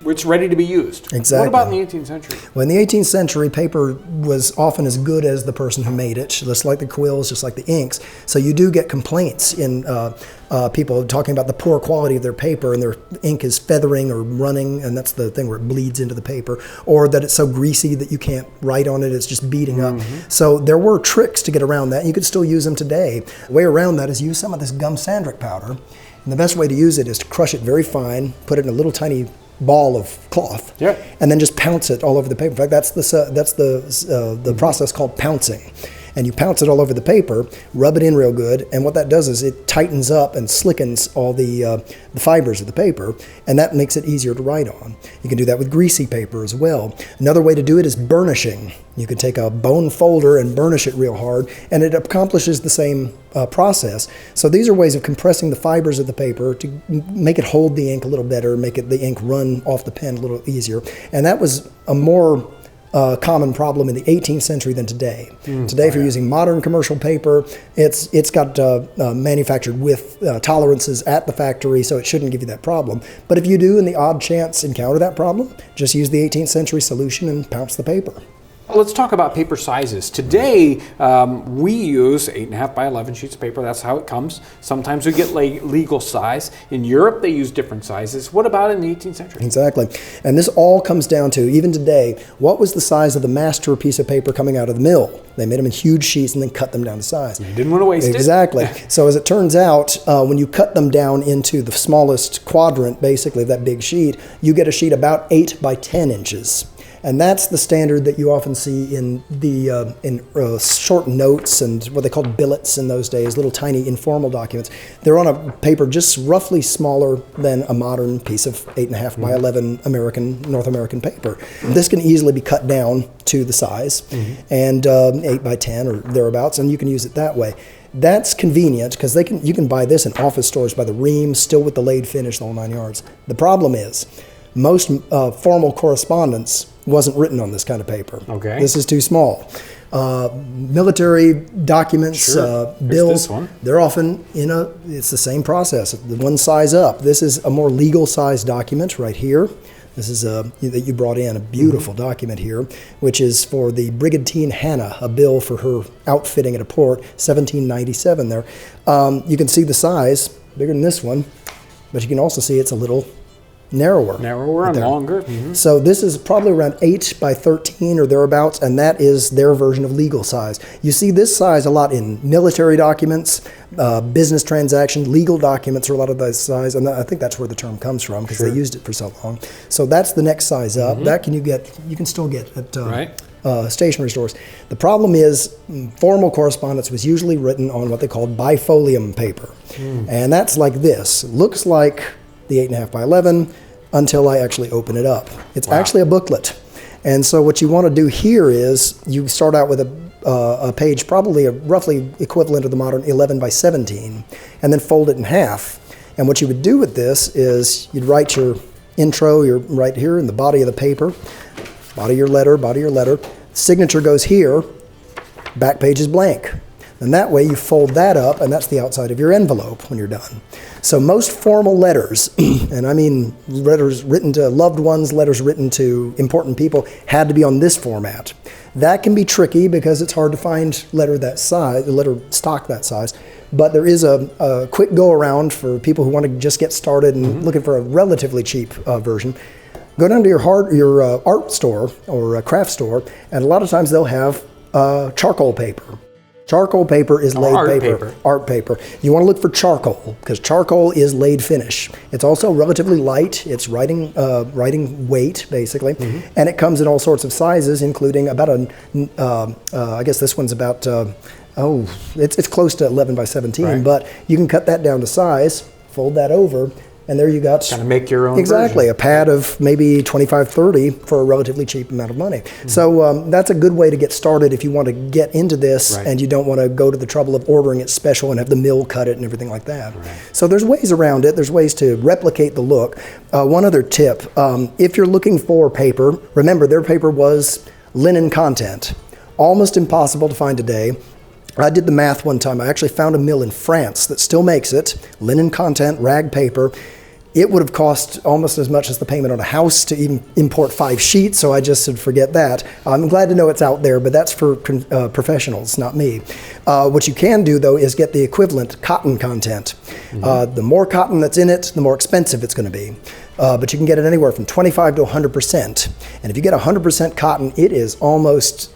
it's ready to be used. Exactly. What about in the 18th century? Well, in the 18th century, paper was often as good as the person who made it, just like the quills, just like the inks. So you do get complaints in people talking about the poor quality of their paper, and their ink is feathering or running, and that's the thing where it bleeds into the paper, or that it's so greasy that you can't write on it, it's just beating up. So there were tricks to get around that, and you could still use them today. The way around that is use some of this gum sandric powder, and the best way to use it is to crush it very fine, put it in a little tiny ball of cloth, and then just pounce it all over the paper. In fact, that's the process called pouncing. and you pounce it all over the paper, rub it in real good, and what that does is it tightens up and slickens all the fibers of the paper, and that makes it easier to write on. You can do that with greasy paper as well. Another way to do it is burnishing. You can take a bone folder and burnish it real hard, and it accomplishes the same process. So these are ways of compressing the fibers of the paper to make it hold the ink a little better, make the ink run off the pen a little easier. And that was a more common problem in the 18th century than today. Today, if you're using modern commercial paper, it's got manufactured with tolerances at the factory, so it shouldn't give you that problem. But if you do, in the odd chance encounter that problem, just use the 18th century solution and pounce the paper. Let's talk about paper sizes. Today, we use 8.5 by 11 sheets of paper. That's how it comes. Sometimes we get legal size. In Europe, they use different sizes. What about in the 18th century? Exactly. And this all comes down to, even today, what was the size of the master piece of paper coming out of the mill? They made them in huge sheets and then cut them down to size. You didn't want to waste it. Exactly. So as it turns out, when you cut them down into the smallest quadrant, basically, of that big sheet, you get a sheet about 8 by 10 inches. And that's the standard that you often see in the short notes and what they called billets in those days, little tiny informal documents. They're on a paper just roughly smaller than a modern piece of 8.5 by 11 North American paper. This can easily be cut down to the size, and 8 by 10 or thereabouts, and you can use it that way. That's convenient because you can buy this in office stores by the ream, still with the laid finish, the whole 9 yards. The problem is, most formal correspondence wasn't written on this kind of paper. Okay. This is too small. Military documents, bills, they're often it's the same process, the one size up. This is a more legal size document right here. This is that you brought in, a beautiful document here, which is for the Brigantine Hannah, a bill for her outfitting at a port, 1797 there. You can see the size, bigger than this one, but you can also see it's a little narrower and longer. So this is probably around 8 by 13 or thereabouts, and that is their version of legal size. You see this size a lot in military documents, business transactions, legal documents are a lot of this size, and I think that's where the term comes from because they used it for so long. So that's the next size up. That you can still get at stationery stores. The problem is formal correspondence was usually written on what they called bifolium paper, and that's like this. It looks like the 8.5 by 11 until I actually open it up. It's actually a booklet. And so what you want to do here is you start out with a page probably roughly equivalent to the modern 11 by 17 and then fold it in half. And what you would do with this is you'd write your intro, you're right here in the body of the paper, body of your letter, signature goes here, back page is blank. And that way you fold that up, and that's the outside of your envelope when you're done. So most formal letters, and I mean letters written to loved ones, letters written to important people, had to be on this format. That can be tricky because it's hard to find letter stock that size. But there is a quick go around for people who want to just get started and looking for a relatively cheap version. Go down to your art store or a craft store, and a lot of times they'll have charcoal paper. Charcoal paper is laid art paper. You want to look for charcoal because charcoal is laid finish. It's also relatively light. It's writing weight basically, and it comes in all sorts of sizes, including about I guess this one's about it's close to 11 by 17, but you can cut that down to size, fold that over, and there you got kind of make your own exactly version. A pad of maybe 25, 30 for a relatively cheap amount of money. So that's a good way to get started if you want to get into this and you don't want to go to the trouble of ordering it special and have the mill cut it and everything like that. So there's ways around it. There's ways to replicate the look. One other tip, if you're looking for paper, remember their paper was linen content. Almost impossible to find today. I did the math one time. I actually found a mill in France that still makes it, linen content, rag paper. It would have cost almost as much as the payment on a house to even import 5 sheets, so I just said forget that. I'm glad to know it's out there, but that's for professionals, not me. What you can do, though, is get the equivalent cotton content. The more cotton that's in it, the more expensive it's going to be. But you can get it anywhere from 25 to 100%. And if you get 100% cotton, it is almost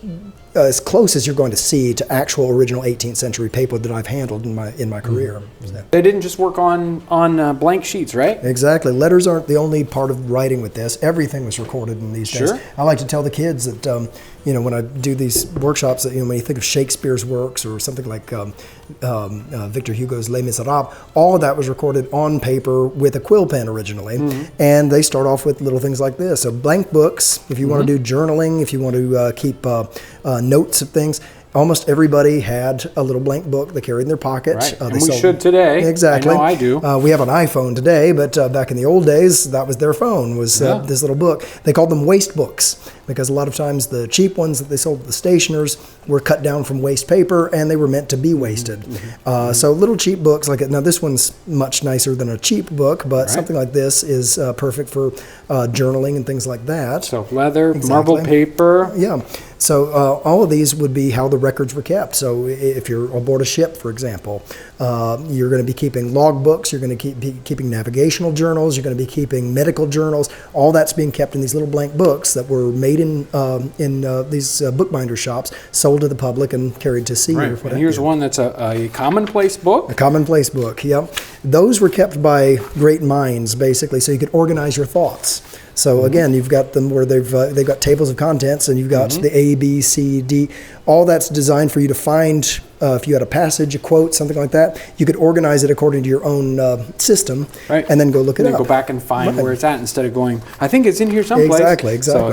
as close as you're going to see to actual original 18th century paper that I've handled in my career. So. They didn't just work on blank sheets, right? Exactly. Letters aren't the only part of writing with this. Everything was recorded in these days. Sure. I like to tell the kids that when I do these workshops, that when you think of Shakespeare's works or something like Victor Hugo's Les Miserables, all of that was recorded on paper with a quill pen originally, and they start off with little things like this. So blank books, if you want to do journaling, if you want to keep notes of things. Almost everybody had a little blank book they carried in their pocket. Right. And we should today. Exactly. I know I do. We have an iPhone today, but back in the old days, that was their phone, was this little book. They called them waste books because a lot of times the cheap ones that they sold at the stationers were cut down from waste paper and they were meant to be wasted. So little cheap books like it. Now this one's much nicer than a cheap book, but something like this is perfect for journaling and things like that. So leather, marble paper. Yeah. So all of these would be how the records were kept. So if you're aboard a ship, for example, you're going to be keeping log books, you're going to be keeping navigational journals, you're going to be keeping medical journals. All that's being kept in these little blank books that were made in these bookbinder shops, sold to the public and carried to sea. Right. Or And here's one that's a commonplace book. A commonplace book, yep. Those were kept by great minds, basically, so you could organize your thoughts. So again, you've got them where they've got tables of contents, and you've got the A, B, C, D. All that's designed for you to find. If you had a passage, a quote, something like that, you could organize it according to your own system, and then go look it up. And then go back and find where it's at instead of going, I think it's in here someplace. Exactly. So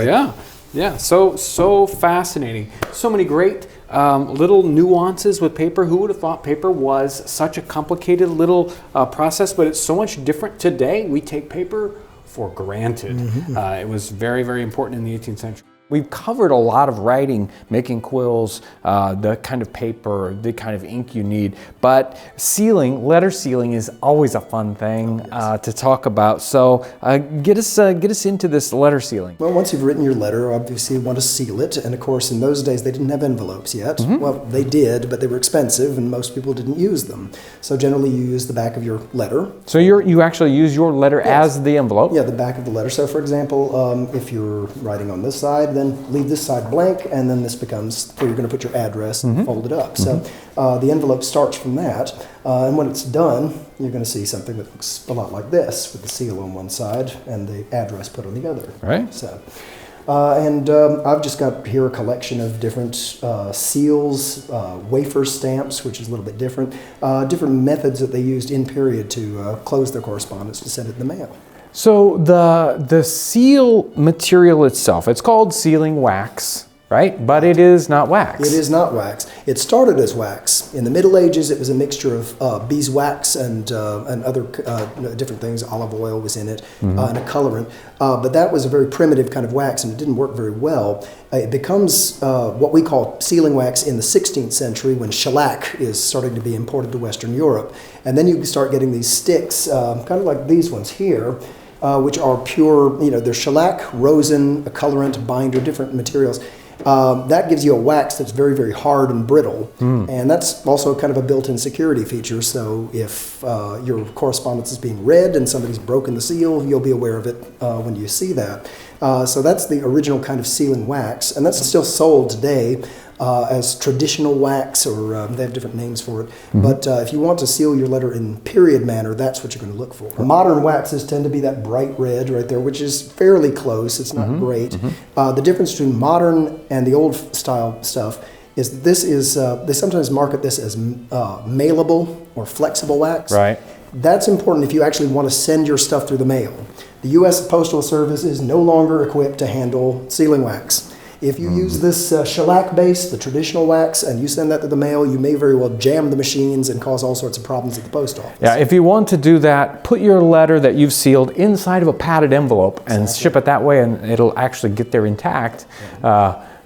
yeah. So fascinating. So many great little nuances with paper. Who would have thought paper was such a complicated little process? But it's so much different today. We take paper for granted. It was very, very important in the 18th century. We've covered a lot of writing, making quills, the kind of paper, the kind of ink you need, but sealing, letter sealing is always a fun thing to talk about. So get us into this letter sealing. Well, once you've written your letter, obviously you want to seal it, and of course in those days they didn't have envelopes yet. Well, they did, but they were expensive and most people didn't use them. So generally you use the back of your letter. So you actually use your letter as the envelope? Yeah, the back of the letter. So for example, if you're writing on this side, then leave this side blank, and then this becomes where you're going to put your address and fold it up. So the envelope starts from that, and when it's done, you're going to see something that looks a lot like this, with the seal on one side and the address put on the other. Right. So, I've just got here a collection of different seals, wafer stamps, which is a little bit different, different methods that they used in period to close their correspondence to send it in the mail. So the seal material itself, it's called sealing wax, right? But it is not wax. It is not wax. It started as wax. In the Middle Ages, it was a mixture of beeswax and other different things. Olive oil was in it, and a colorant. But that was a very primitive kind of wax, and it didn't work very well. It becomes what we call sealing wax in the 16th century, when shellac is starting to be imported to Western Europe. And then you start getting these sticks, kind of like these ones here, which are pure, they're shellac, rosin, a colorant, binder, different materials. That gives you a wax that's very, very hard and brittle. And that's also kind of a built-in security feature. So if your correspondence is being read and somebody's broken the seal, you'll be aware of it when you see that. So that's the original kind of sealing wax. And that's still sold today as traditional wax, or they have different names for it. But if you want to seal your letter in period manner, that's what you're going to look for. Modern waxes tend to be that bright red right there, which is fairly close. It's not great. The difference between modern and the old style stuff is that this is, they sometimes market this as mailable or flexible wax. Right. That's important if you actually want to send your stuff through the mail. The U.S. Postal Service is no longer equipped to handle sealing wax. If you use this shellac base, the traditional wax, and you send that to the mail, you may very well jam the machines and cause all sorts of problems at the post office. Yeah, if you want to do that, put your letter that you've sealed inside of a padded envelope and ship it that way, and it'll actually get there intact.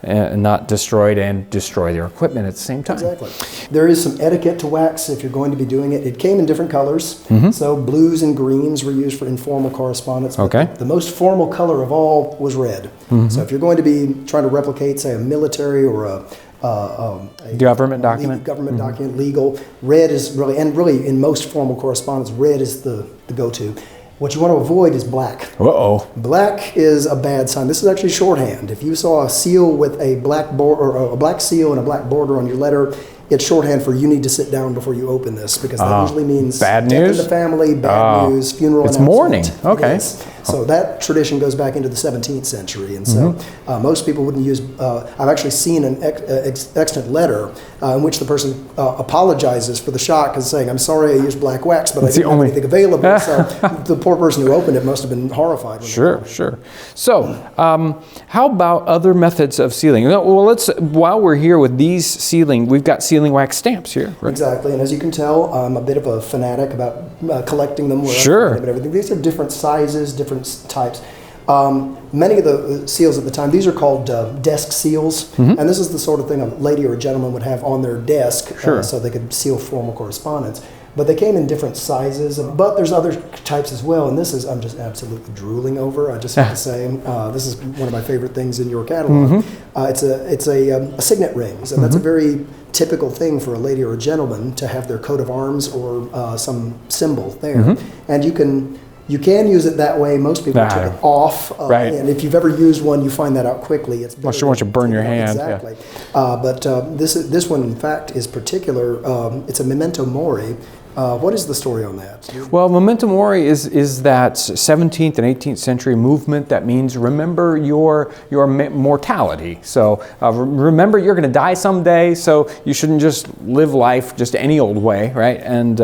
And not destroyed and destroy their equipment at the same time. Exactly. There is some etiquette to wax if you're going to be doing it. It came in different colors. So blues and greens were used for informal correspondence. But the most formal color of all was red. So if you're going to be trying to replicate, say, a military or a government document, document, legal, red is really, and really in most formal correspondence, red is the go-to. What you want to avoid is black. Uh-oh. Black is a bad sign. This is actually shorthand. If you saw a seal with a black or a black seal and a black border on your letter, it's shorthand for you need to sit down before you open this, because that usually means bad death news? in the family, bad news, funeral It's announcement. mourning. Okay. It is. So that tradition goes back into the 17th century, and so most people wouldn't use. I've actually seen an extant letter in which the person apologizes for the shock and saying, "I'm sorry I used black wax, but I didn't have anything available." So the poor person who opened it must have been horrified. When Sure. So, how about other methods of sealing? Well, while we're here with these sealing, we've got sealing wax stamps here. Right? Exactly, and as you can tell, I'm a bit of a fanatic about collecting them. Sure. And everything. These are different sizes, different types. Many of the seals at the time, these are called desk seals, and this is the sort of thing a lady or a gentleman would have on their desk so they could seal formal correspondence. But they came in different sizes, but there's other types as well, and this is, I'm just absolutely drooling over, I just have to say. This is one of my favorite things in your catalog. It's a signet ring, so that's a very typical thing for a lady or a gentleman to have their coat of arms or some symbol there. And you can use it that way. Most people take it off, and if you've ever used one, you find that out quickly. It's Unless you want to burn your hand. Exactly. But this one, in fact, is particular. It's a memento mori. What is the story on that? Well, memento mori is that 17th and 18th century movement that means remember your mortality. So remember you're going to die someday, so you shouldn't just live life just any old way, right? And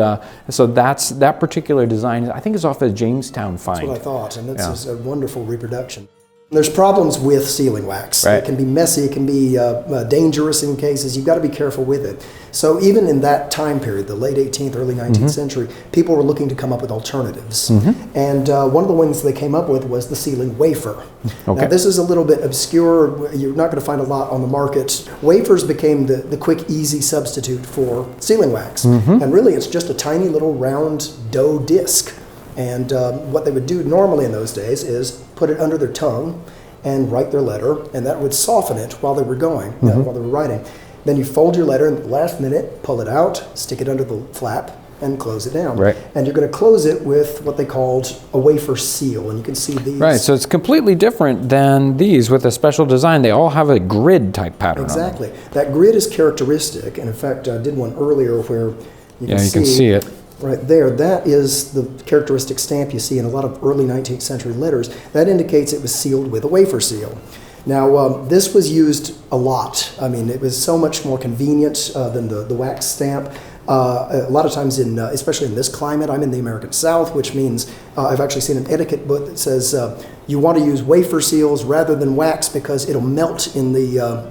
so that particular design, I think, is off a Jamestown find. That's what I thought, and this is a wonderful reproduction. There's problems with sealing wax. It can be messy, it can be dangerous in cases. You've got to be careful with it. So even in that time period, the late 18th, early 19th century, people were looking to come up with alternatives. And one of the ones they came up with was the sealing wafer. Now this is a little bit obscure. You're not going to find a lot on the market. Wafers became the quick, easy substitute for sealing wax. And really it's just a tiny little round dough disc. And what they would do normally in those days is put it under their tongue and write their letter, and that would soften it while they were going, while they were writing. Then you fold your letter, and at the last minute, pull it out, stick it under the flap, and close it down. And you're going to close it with what they called a wafer seal, and you can see these. Right, so it's completely different than these with a special design. They all have a grid type pattern. Exactly. That grid is characteristic, and in fact, I did one earlier where you can see it. Right there, that is the characteristic stamp you see in a lot of early 19th century letters. That indicates it was sealed with a wafer seal. Now, this was used a lot. I mean, it was so much more convenient than the wax stamp. A lot of times, especially in this climate, I'm in the American South, which means I've actually seen an etiquette book that says you want to use wafer seals rather than wax because it'll melt in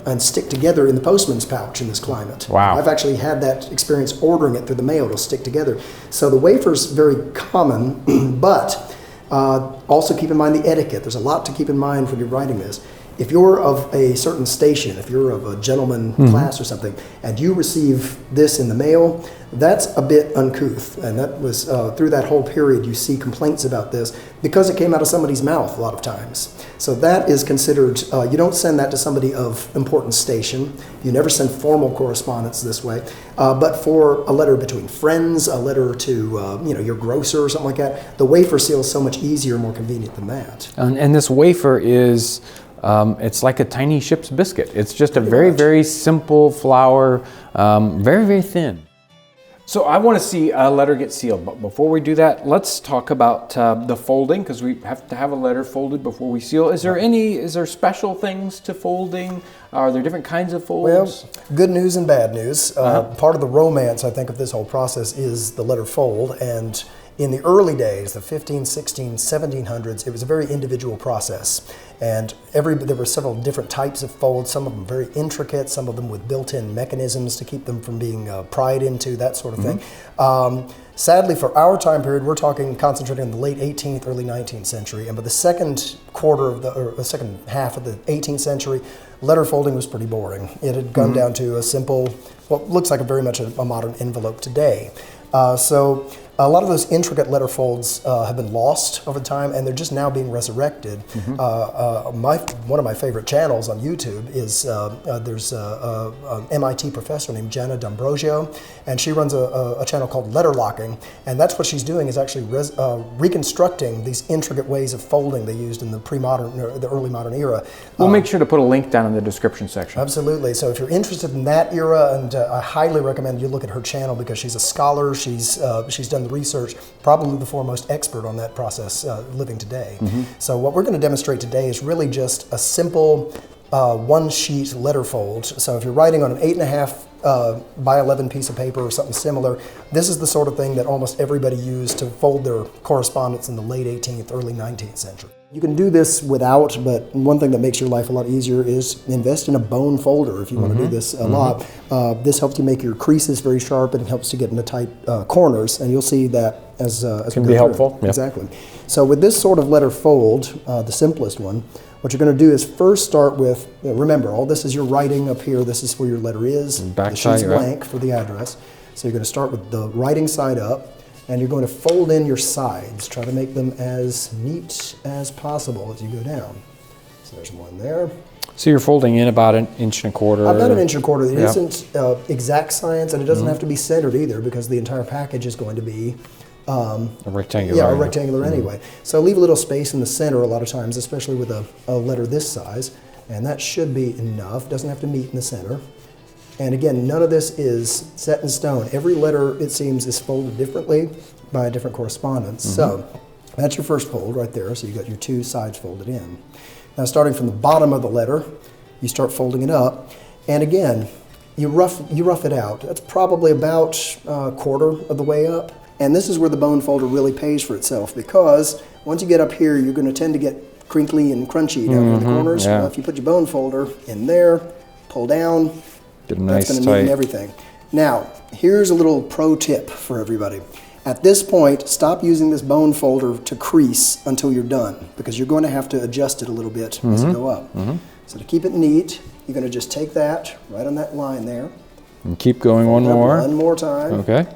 and stick together in the postman's pouch in this climate. Wow. I've actually had that experience ordering it through the mail. It'll stick together. So the wafer's very common, but also keep in mind the etiquette. There's a lot to keep in mind when you're writing this. If you're of a certain station, if you're of a gentleman class or something, and you receive this in the mail, that's a bit uncouth. And that was, through that whole period, you see complaints about this because it came out of somebody's mouth a lot of times. So that is considered, you don't send that to somebody of important station. You never send formal correspondence this way. But for a letter between friends, a letter to your grocer or something like that, the wafer seal is so much easier and more convenient than that. And this wafer is... it's like a tiny ship's biscuit. It's just a very, very simple flour, very, very thin. So I want to see a letter get sealed, but before we do that, let's talk about the folding, because we have to have a letter folded before we seal. Is there special things to folding? Are there different kinds of folds? Well, good news and bad news. Part of the romance, I think, of this whole process is the letter fold, and in the early days, the 15, 16, 1700s, it was a very individual process. And there were several different types of folds, some of them very intricate, some of them with built-in mechanisms to keep them from being pried into, that sort of thing. Sadly, for our time period, we're concentrating on the late 18th, early 19th century, and by the second half of the 18th century, letter folding was pretty boring. It had gone down to a simple, what looks like very much a modern envelope today. A lot of those intricate letter folds have been lost over time, and they're just now being resurrected. One of my favorite channels on YouTube is there's an MIT professor named Jenna D'Ambrosio, and she runs a channel called Letter Locking, and that's what she's doing is actually reconstructing these intricate ways of folding they used in the pre-modern, or the early modern era. We'll make sure to put a link down in the description section. Absolutely. So if you're interested in that era, and I highly recommend you look at her channel because she's a scholar. She's done the research, probably the foremost expert on that process living today. So what we're going to demonstrate today is really just a simple one-sheet letter fold. So if you're writing on an 8.5 by 11 piece of paper or something similar, this is the sort of thing that almost everybody used to fold their correspondence in the late 18th, early 19th century. You can do this without, but one thing that makes your life a lot easier is invest in a bone folder if you want to do this a lot. This helps you make your creases very sharp, and it helps to get into tight corners, and you'll see that as can be helpful. Yep. Exactly. So with this sort of letter fold, the simplest one, what you're going to do is first start with, remember, all this is your writing up here. This is where your letter is. The sheet's blank for the address. So you're going to start with the writing side up, and you're going to fold in your sides. Try to make them as neat as possible as you go down. So there's one there. So you're folding in about 1.25 inches. About 1.25 inches. It isn't exact science, and it doesn't have to be centered either, because the entire package is going to be a rectangular. Yeah, a rectangular anyway. So leave a little space in the center a lot of times, especially with a letter this size, and that should be enough. Doesn't have to meet in the center. And again, none of this is set in stone. Every letter, it seems, is folded differently by a different correspondence. So that's your first fold right there. So you got your two sides folded in. Now starting from the bottom of the letter, you start folding it up. And again, you rough it out. That's probably about a quarter of the way up. And this is where the bone folder really pays for itself, because once you get up here, you're going to tend to get crinkly and crunchy down in the corners. Well, if you put your bone folder in there, pull down, that's going to neaten everything. Now, here's a little pro tip for everybody. At this point, stop using this bone folder to crease until you're done, because you're going to have to adjust it a little bit as you go up. So to keep it neat, you're going to just take that right on that line there. And keep going one more. One more time. Okay.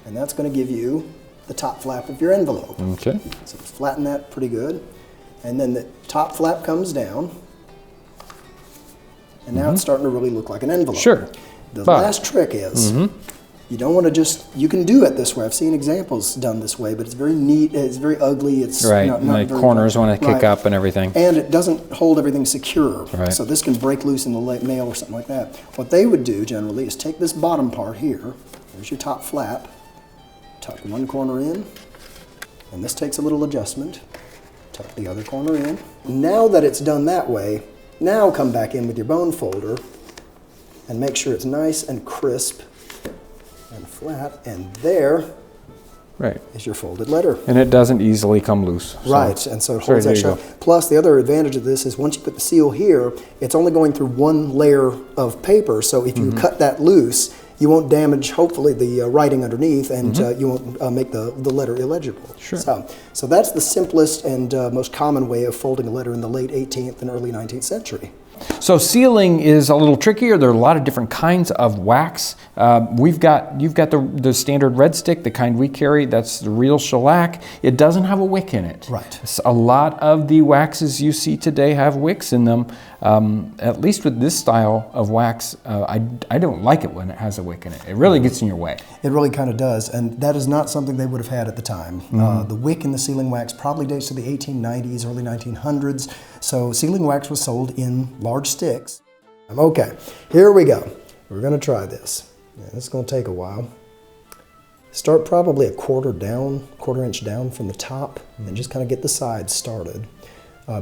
And that's going to give you the top flap of your envelope. Okay. So flatten that pretty good. And then the top flap comes down. And now it's starting to really look like an envelope. Sure. The last trick is, you don't want to just, you can do it this way. I've seen examples done this way, but it's very neat, it's very ugly. It's not the very corners want to kick up and everything. And it doesn't hold everything secure. Right. So this can break loose in the mail or something like that. What they would do generally is take this bottom part here, there's your top flap, tuck one corner in, and this takes a little adjustment. Tuck the other corner in. Now that it's done that way, now come back in with your bone folder and make sure it's nice and crisp and flat, and there is your folded letter. And it doesn't easily come loose. Right, and so it holds that shut. Plus, the other advantage of this is once you put the seal here, it's only going through one layer of paper, so if you cut that loose, you won't damage, hopefully, the writing underneath, and you won't make the letter illegible. Sure. So that's the simplest and most common way of folding a letter in the late 18th and early 19th century. So sealing is a little trickier. There are a lot of different kinds of wax. You've got the standard red stick, the kind we carry. That's the real shellac. It doesn't have a wick in it. Right. A lot of the waxes you see today have wicks in them. At least with this style of wax, I don't like it when it has a wick in it. It really gets in your way. It really kind of does, and that is not something they would have had at the time. The wick in the sealing wax probably dates to the 1890s, early 1900s. So sealing wax was sold in large sticks. Okay, here we go. We're going to try this. This is going to take a while. Start probably a quarter inch down from the top, and just kind of get the sides started.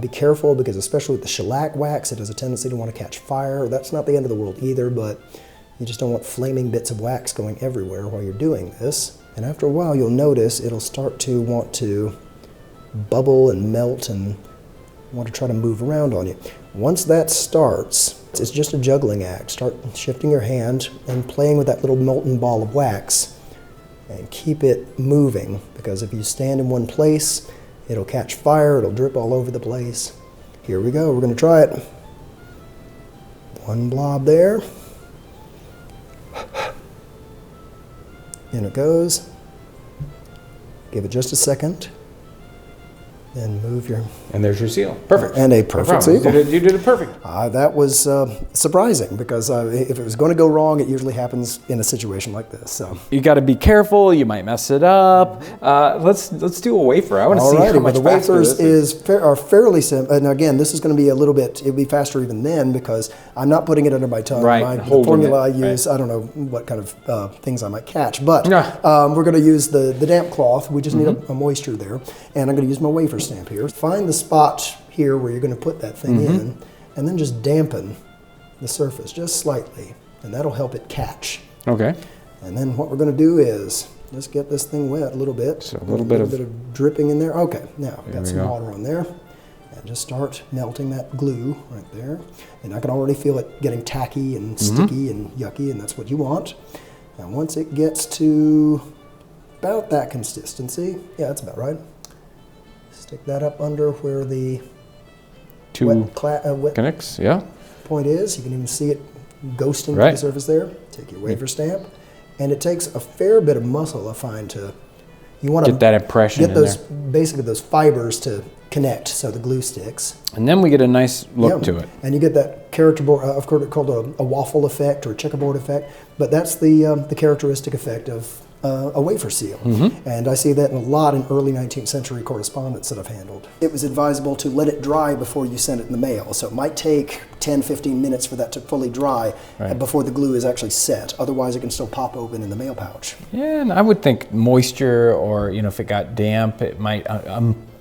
Be careful, because especially with the shellac wax, it has a tendency to want to catch fire. That's not the end of the world either, but you just don't want flaming bits of wax going everywhere while you're doing this. And after a while, you'll notice it'll start to want to bubble and melt and want to try to move around on you. Once that starts, it's just a juggling act. Start shifting your hand and playing with that little molten ball of wax, and keep it moving, because if you stand in one place, it'll catch fire, it'll drip all over the place. Here we go, we're going to try it. One blob there. In it goes. Give it just a second. Then move your... And there's your seal. Perfect. And a perfect seal. You did it perfect. That was surprising because if it was going to go wrong, it usually happens in a situation like this. So you got to be careful. You might mess it up. Let's do a wafer. I want to see how much the faster wafers this is. are fairly simple. And again, this is going to be a little bit. It'll be faster even then because I'm not putting it under my tongue. Right. The formula I use, I don't know what kind of things I might catch, but Yeah. we're going to use the damp cloth. We just need a moisture there, and I'm going to use my wafer stamp here. Find the spot here where you're going to put that thing in, and then just dampen the surface just slightly, and that'll help it catch. Okay. And then what we're going to do is just get this thing wet a little bit. So a little bit of dripping in there. Okay, now I've got some go. water on there, and just start melting that glue right there. And I can already feel it getting tacky and sticky and yucky, and that's what you want. And once it gets to about that consistency, yeah, that's about right. Stick that up under where the wet connects, yeah. point is. You can even see it ghosting to the surface there. Take your wafer stamp, and it takes a fair bit of muscle, I find, to you want to get that impression. Get those basically those fibers to connect, so the glue sticks. And then we get a nice look to it. And you get that character board, of course, called a waffle effect or a checkerboard effect. But that's the characteristic effect of a wafer seal. And I see that in a lot in early 19th century correspondence that I've handled. It was advisable to let it dry before you send it in the mail. So it might take 10, 15 minutes for that to fully dry before the glue is actually set. Otherwise, it can still pop open in the mail pouch. Yeah, and I would think moisture or, if it got damp, it might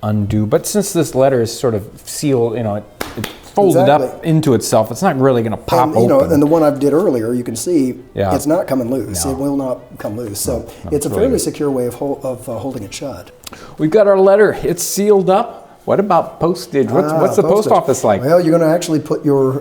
undo. But since this letter is sort of sealed, it's folded up into itself, it's not really going to pop open. And the one I did earlier, you can see it's not coming loose. No. It will not come loose. So it's a fairly secure way of holding it shut. We've got our letter. It's sealed up. What about postage? What's the post office like? Well, you're going to actually put your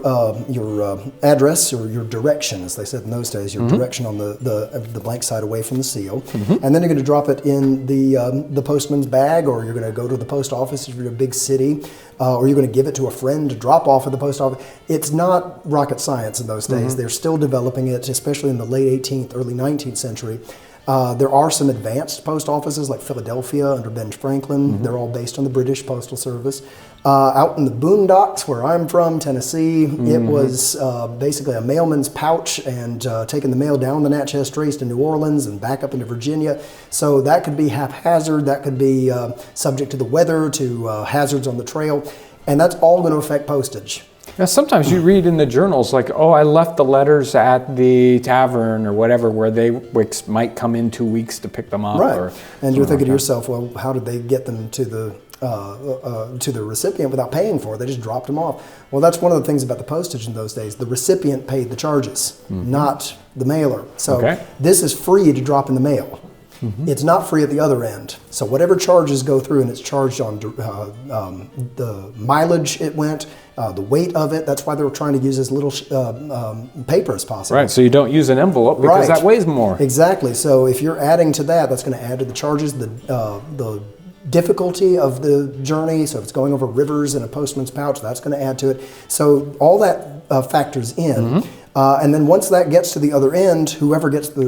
address or your direction, as they said in those days, your direction on the blank side away from the seal, and then you're going to drop it in the postman's bag, or you're going to go to the post office if you're in a big city, or you're going to give it to a friend to drop off at the post office. It's not rocket science in those days. They're still developing it, especially in the late 18th, early 19th century. There are some advanced post offices like Philadelphia under Ben Franklin. They're all based on the British Postal Service. Out in the boondocks where I'm from, Tennessee, it was basically a mailman's pouch and taking the mail down the Natchez Trace to New Orleans and back up into Virginia. So that could be haphazard, that could be subject to the weather, to hazards on the trail, and that's all going to affect postage. Now, sometimes you read in the journals like, oh, I left the letters at the tavern or whatever, where they might come in 2 weeks to pick them up. Right, and you're thinking to yourself, well, how did they get them to the recipient without paying for it? They just dropped them off. Well, that's one of the things about the postage in those days. The recipient paid the charges, not the mailer. So this is free to drop in the mail. It's not free at the other end. So whatever charges go through, and it's charged on the mileage it went, the weight of it. That's why they were trying to use as little paper as possible. Right, so you don't use an envelope because that weighs more. Exactly. So if you're adding to that, that's going to add to the charges, the difficulty of the journey. So if it's going over rivers in a postman's pouch, that's going to add to it. So all that factors in. And then once that gets to the other end, whoever gets the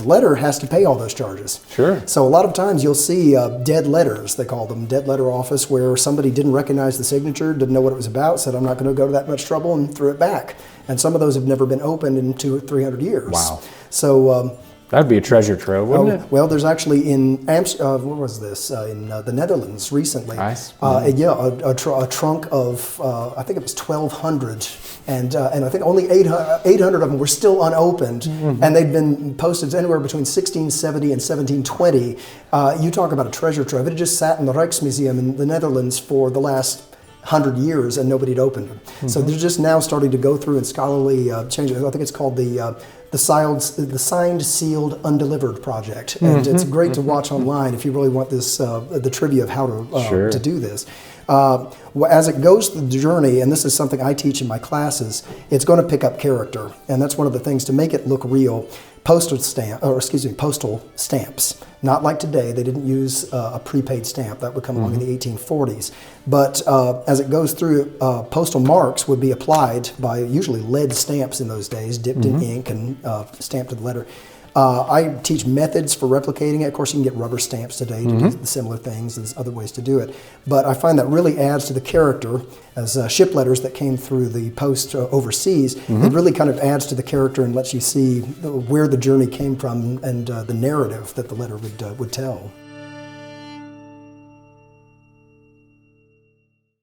letter has to pay all those charges. Sure. So a lot of times you'll see dead letters, they call them, dead letter office, where somebody didn't recognize the signature, didn't know what it was about, said, I'm not going to go to that much trouble, and threw it back. And some of those have never been opened in 200 or 300 years. Wow. So that'd be a treasure trove, wouldn't it? Well, there's actually in what was this? In the Netherlands recently. Nice. A trunk of I think it was 1,200, and I think only 800 of them were still unopened, and they'd been posted anywhere between 1670 and 1720. You talk about a treasure trove. It had just sat in the Rijksmuseum in the Netherlands for the last 100 years, and nobody had opened them. So they're just now starting to go through and scholarly changes. I think it's called the Signed, Sealed, Undelivered project, and it's great to watch online if you really want this the trivia of how to do this. As it goes through the journey, and this is something I teach in my classes, it's going to pick up character, and that's one of the things to make it look real. Postal stamps. Not like today, they didn't use a prepaid stamp. That would come along in the 1840s. But as it goes through, postal marks would be applied by usually lead stamps in those days, dipped in ink and stamped to the letter. I teach methods for replicating it. Of course, you can get rubber stamps today to do similar things. There's other ways to do it. But I find that really adds to the character as ship letters that came through the post overseas. It really kind of adds to the character and lets you see where the journey came from and the narrative that the letter would tell.